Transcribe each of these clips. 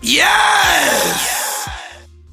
Yes!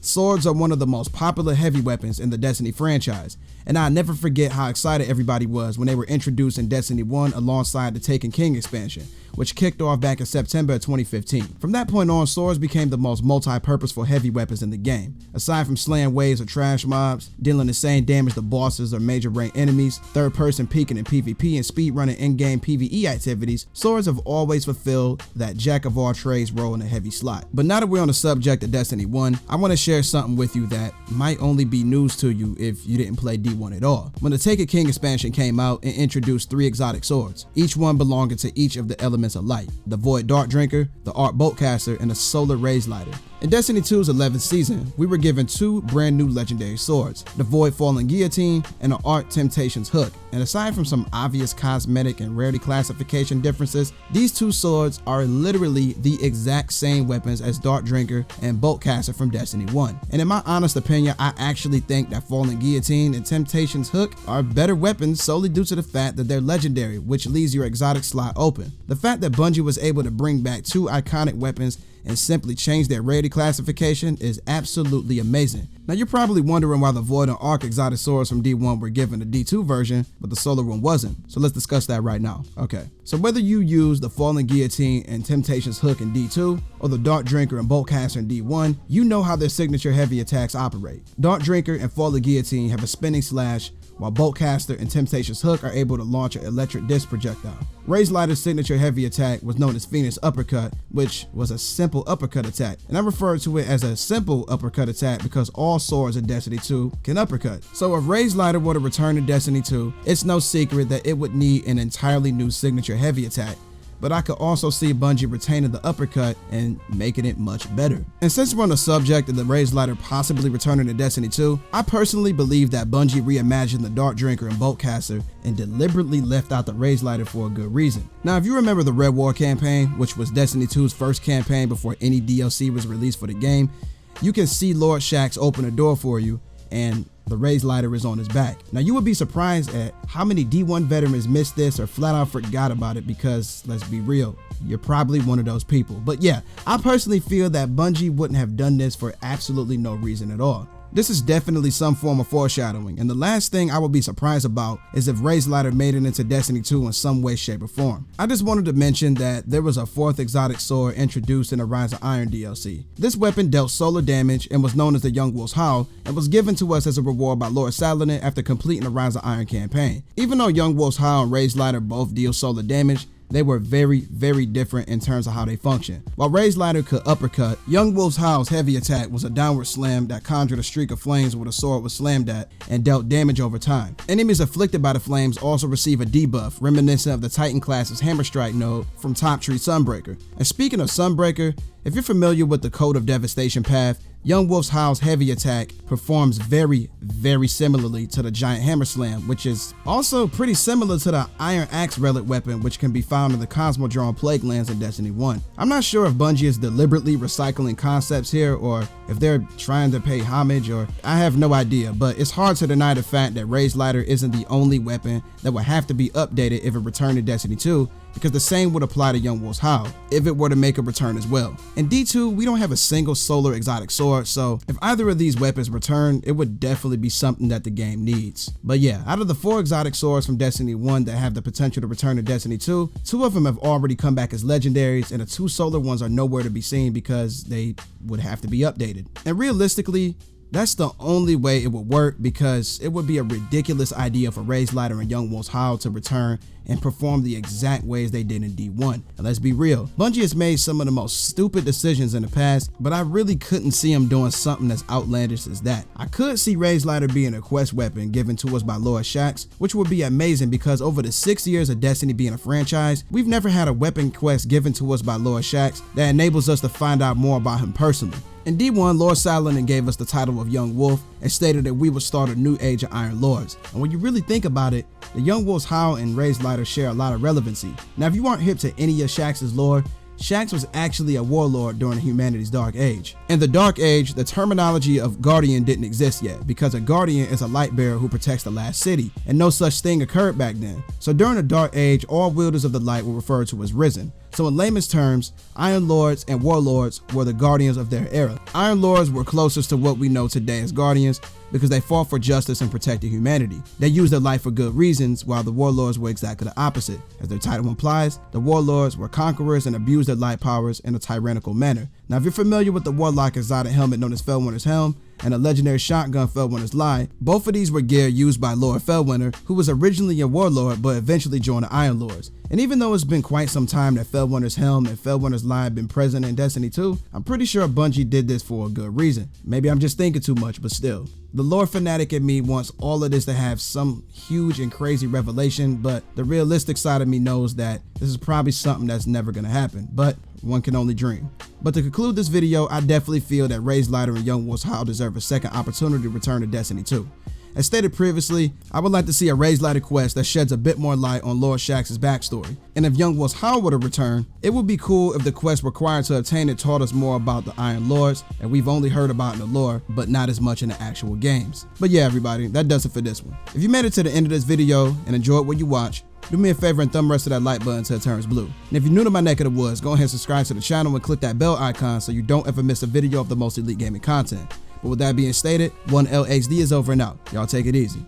Swords are one of the most popular heavy weapons in the Destiny franchise, and I'll never forget how excited everybody was when they were introduced in Destiny 1 alongside the Taken King expansion, which kicked off back in September of 2015. From that point on, swords became the most multi-purposeful heavy weapons in the game. Aside from slaying waves of trash mobs, dealing insane damage to bosses or major rank enemies, third-person peeking in PvP and speedrunning in-game PvE activities, swords have always fulfilled that jack-of-all-trades role in the heavy slot. But now that we're on the subject of Destiny 1, I want to share something with you that might only be news to you if you didn't play D1 at all. When the Taken King expansion came out, it introduced 3 exotic swords, each one belonging to each of the elements of light: the Void Dart Drinker, the Arc Boltcaster, and the Solar Raze Lighter. In Destiny 2's 11th season, we were given 2 brand new legendary swords, the Void Falling Guillotine and the Arc Temptations Hook. And aside from some obvious cosmetic and rarity classification differences, these 2 swords are literally the exact same weapons as Dart Drinker and Boltcaster from Destiny 1. And in my honest opinion, I actually think that Falling Guillotine and Temptations Hook are better weapons solely due to the fact that they're legendary, which leaves your exotic slot open. The fact that Bungie was able to bring back 2 iconic weapons and simply change their rarity classification is absolutely amazing. Now you're probably wondering why the Void and Arc exotic swords from D1 were given the D2 version, but the Solar one wasn't. So let's discuss that right now. Okay, so whether you use the Falling Guillotine and Temptations Hook in D2, or the Dart Drinker and Boltcaster in D1, you know how their signature heavy attacks operate. Dart Drinker and Falling Guillotine have a spinning slash, while Boltcaster and Temptations Hook are able to launch an electric disc projectile. Raze Lighter's signature heavy attack was known as Phoenix Uppercut, which was a simple uppercut attack, and I refer to it as a simple uppercut attack because all swords in Destiny 2 can uppercut. So if Raze Lighter were to return to Destiny 2, it's no secret that it would need an entirely new signature heavy attack. But I could also see Bungie retaining the uppercut and making it much better. And since we're on the subject of the Raze Lighter possibly returning to Destiny 2, I personally believe that Bungie reimagined the Dart Drinker and Boltcaster and deliberately left out the Raze Lighter for a good reason. Now, if you remember the Red War campaign, which was Destiny 2's first campaign before any DLC was released for the game, you can see Lord Shaxx open a door for you, and the Raze Lighter is on his back. Now you would be surprised at how many D1 veterans missed this or flat out forgot about it because, let's be real, you're probably one of those people. But yeah, I personally feel that Bungie wouldn't have done this for absolutely no reason at all. This is definitely some form of foreshadowing, and the last thing I would be surprised about is if Raze Lighter made it into Destiny 2 in some way, shape, or form. I just wanted to mention that there was a 4th exotic sword introduced in the Rise of Iron DLC. This weapon dealt solar damage and was known as the Young Wolf's Howl, and was given to us as a reward by Lord Saladin after completing the Rise of Iron campaign. Even though Young Wolf's Howl and Raze Lighter both deal solar damage, they were very, very different in terms of how they function. While Raze Lighter could uppercut, Young Wolf's Howl's heavy attack was a downward slam that conjured a streak of flames where the sword was slammed at and dealt damage over time. Enemies afflicted by the flames also receive a debuff reminiscent of the Titan class's Hammer Strike node from Top Tree Sunbreaker. And speaking of Sunbreaker, if you're familiar with the Code of Devastation path, Young Wolf's Howl's heavy attack performs very, very similarly to the Giant Hammer Slam, which is also pretty similar to the Iron Axe relic weapon, which can be found in the Cosmodrome Plaguelands in Destiny 1. I'm not sure if Bungie is deliberately recycling concepts here or if they're trying to pay homage, or I have no idea, but it's hard to deny the fact that Raze Lighter isn't the only weapon that would have to be updated if it returned to Destiny 2, because the same would apply to Young Wolf's Howl if it were to make a return as well. In D2, we don't have a single solar exotic sword, so if either of these weapons return, it would definitely be something that the game needs. But yeah, out of the 4 exotic swords from Destiny 1 that have the potential to return to Destiny 2, 2 of them have already come back as legendaries, and the 2 solar ones are nowhere to be seen because they would have to be updated. And realistically, that's the only way it would work, because it would be a ridiculous idea for Raze Lighter and Young Wolf's Howl to return and perform the exact ways they did in D1. And let's be real, Bungie has made some of the most stupid decisions in the past, but I really couldn't see them doing something as outlandish as that. I could see Raze Lighter being a quest weapon given to us by Lord Shaxx, which would be amazing because over the 6 years of Destiny being a franchise, we've never had a weapon quest given to us by Lord Shaxx that enables us to find out more about him personally. In D1, Lord Saladin gave us the title of Young Wolf and stated that we would start a new age of Iron Lords. And when you really think about it, the Young Wolf's Howl and Raze Lighter share a lot of relevancy. Now, if you aren't hip to any of Shaxx's lore, Shaxx was actually a warlord during humanity's Dark Age. In the Dark Age, the terminology of Guardian didn't exist yet, because a Guardian is a light bearer who protects the last city, and no such thing occurred back then. So during the Dark Age, all wielders of the light were referred to as Risen. So in layman's terms, Iron Lords and Warlords were the guardians of their era. Iron Lords were closest to what we know today as guardians because they fought for justice and protected humanity. They used their life for good reasons, while the Warlords were exactly the opposite. As their title implies, the Warlords were conquerors and abused their light powers in a tyrannical manner. Now, if you're familiar with the Warlock exotic helmet known as Feldwinter's Helm, and a legendary shotgun Feldwinter's Lie, both of these were gear used by Lord Feldwinter, who was originally a Warlord but eventually joined the Iron Lords. And even though it's been quite some time that Feldwinter's Helm and Feldwinter's Lie have been present in Destiny 2, I'm pretty sure Bungie did this for a good reason. Maybe I'm just thinking too much, but still. The lore fanatic in me wants all of this to have some huge and crazy revelation, but the realistic side of me knows that this is probably something that's never gonna happen, but one can only dream. But to conclude this video, I definitely feel that Raze Lighter and Young Wolf's Howl deserve a second opportunity to return to Destiny 2. As stated previously, I would like to see a Raze Lighter quest that sheds a bit more light on Lord Shaxx's backstory. And if Young Wolf's Howl were to return, it would be cool if the quest required to obtain it taught us more about the Iron Lords that we've only heard about in the lore, but not as much in the actual games. But yeah, everybody, that does it for this one. If you made it to the end of this video and enjoyed what you watched, do me a favor and thumb rest of that like button until it turns blue. And if you're new to my neck of the woods, go ahead and subscribe to the channel and click that bell icon so you don't ever miss a video of the most elite gaming content. But with that being stated, 1LHD is over and out. Y'all take it easy.